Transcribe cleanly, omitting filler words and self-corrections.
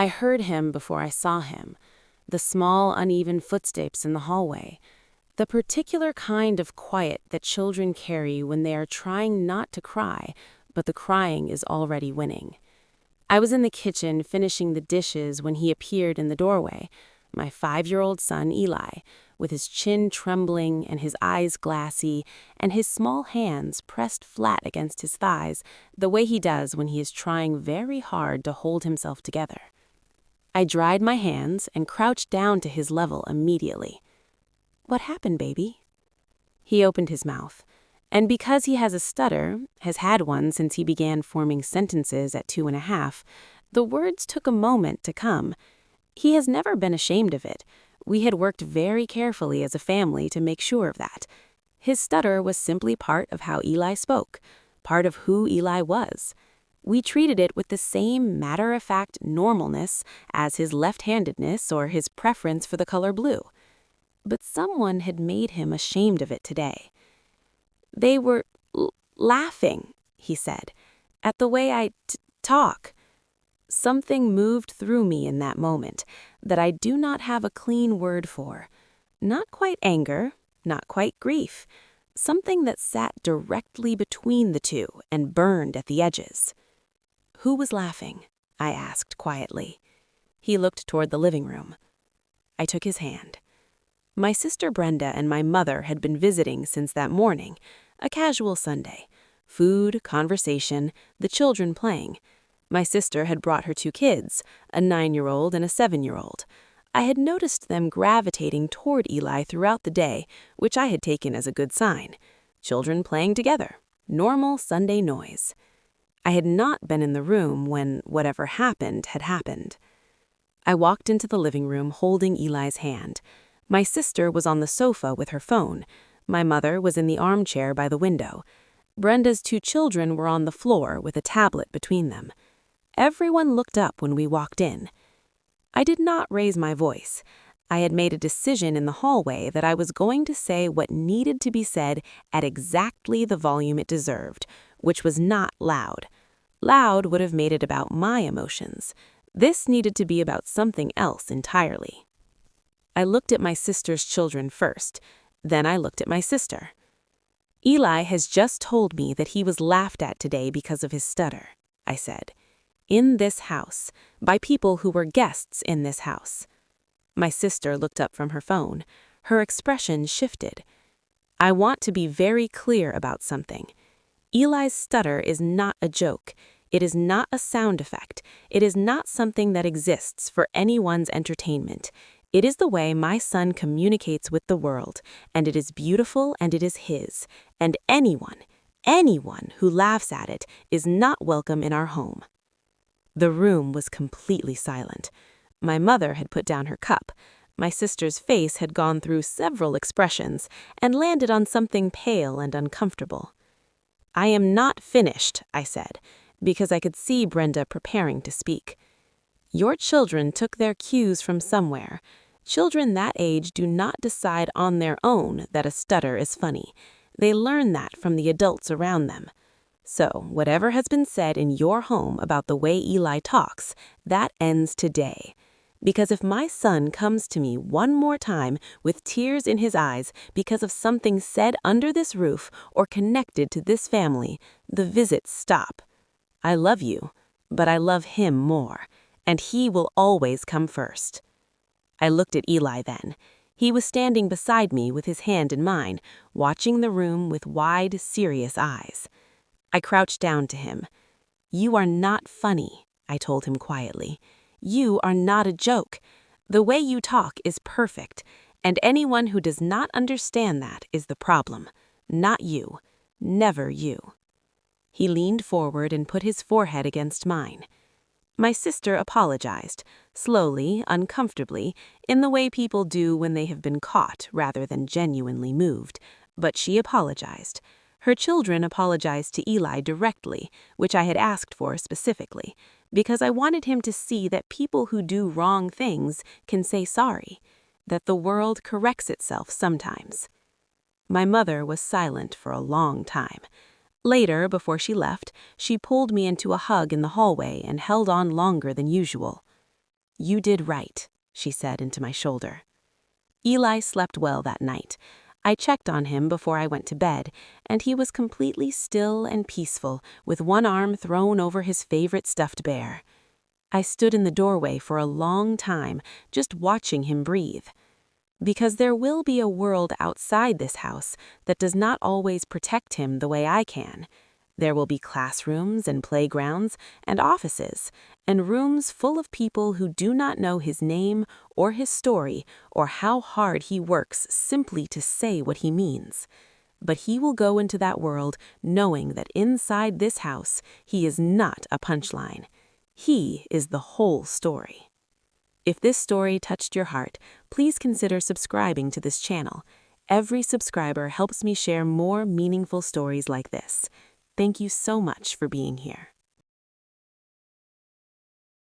I heard him before I saw him, the small, uneven footsteps in the hallway, the particular kind of quiet that children carry when they are trying not to cry, but the crying is already winning. I was in the kitchen finishing the dishes when he appeared in the doorway, my 5-year-old son Eli, with his chin trembling and his eyes glassy and his small hands pressed flat against his thighs, the way he does when he is trying very hard to hold himself together. I dried my hands and crouched down to his level immediately. "What happened, baby?" He opened his mouth, and because he has a stutter, has had one since he began forming sentences at 2.5, the words took a moment to come. He has never been ashamed of it. We had worked very carefully as a family to make sure of that. His stutter was simply part of how Eli spoke, part of who Eli was. We treated it with the same matter-of-fact normalness as his left-handedness or his preference for the color blue. But someone had made him ashamed of it today. "They were laughing," he said, "at the way I talk." Something moved through me in that moment that I do not have a clean word for. Not quite anger, not quite grief. Something that sat directly between the two and burned at the edges. "Who was laughing?" I asked quietly. He looked toward the living room. I took his hand. My sister Brenda and my mother had been visiting since that morning, a casual Sunday. Food, conversation, the children playing. My sister had brought her 2 kids, a 9-year-old and a 7-year-old. I had noticed them gravitating toward Eli throughout the day, which I had taken as a good sign. Children playing together. Normal Sunday noise. I had not been in the room when whatever happened had happened. I walked into the living room holding Eli's hand. My sister was on the sofa with her phone. My mother was in the armchair by the window. Brenda's 2 children were on the floor with a tablet between them. Everyone looked up when we walked in. I did not raise my voice. I had made a decision in the hallway that I was going to say what needed to be said at exactly the volume it deserved, which was not loud. Loud would have made it about my emotions. This needed to be about something else entirely. I looked at my sister's children first, then I looked at my sister. "Eli has just told me that he was laughed at today because of his stutter," I said. "In this house, by people who were guests in this house." My sister looked up from her phone. Her expression shifted. "I want to be very clear about something. Eli's stutter is not a joke. It is not a sound effect. It is not something that exists for anyone's entertainment. It is the way my son communicates with the world, and it is beautiful and it is his. And anyone who laughs at it is not welcome in our home." The room was completely silent. My mother had put down her cup. My sister's face had gone through several expressions and landed on something pale and uncomfortable. "I am not finished," I said, because I could see Brenda preparing to speak. "Your children took their cues from somewhere. Children that age do not decide on their own that a stutter is funny. They learn that from the adults around them. So, whatever has been said in your home about the way Eli talks, that ends today. Because if my son comes to me one more time with tears in his eyes because of something said under this roof or connected to this family, the visits stop. I love you, but I love him more, and he will always come first." I looked at Eli then. He was standing beside me with his hand in mine, watching the room with wide, serious eyes. I crouched down to him. "You are not funny," I told him quietly. "You are not a joke. The way you talk is perfect, and anyone who does not understand that is the problem. Not you. Never you." He leaned forward and put his forehead against mine. My sister apologized, slowly, uncomfortably, in the way people do when they have been caught rather than genuinely moved, but she apologized. Her children apologized to Eli directly, which I had asked for specifically, because I wanted him to see that people who do wrong things can say sorry, that the world corrects itself sometimes. My mother was silent for a long time. Later, before she left, she pulled me into a hug in the hallway and held on longer than usual. "You did right," she said into my shoulder. Eli slept well that night. I checked on him before I went to bed, and he was completely still and peaceful, with one arm thrown over his favorite stuffed bear. I stood in the doorway for a long time, just watching him breathe. Because there will be a world outside this house that does not always protect him the way I can. There will be classrooms and playgrounds and offices and rooms full of people who do not know his name or his story or how hard he works simply to say what he means. But he will go into that world knowing that inside this house he is not a punchline. He is the whole story. If this story touched your heart, please consider subscribing to this channel. Every subscriber helps me share more meaningful stories like this. Thank you so much for being here.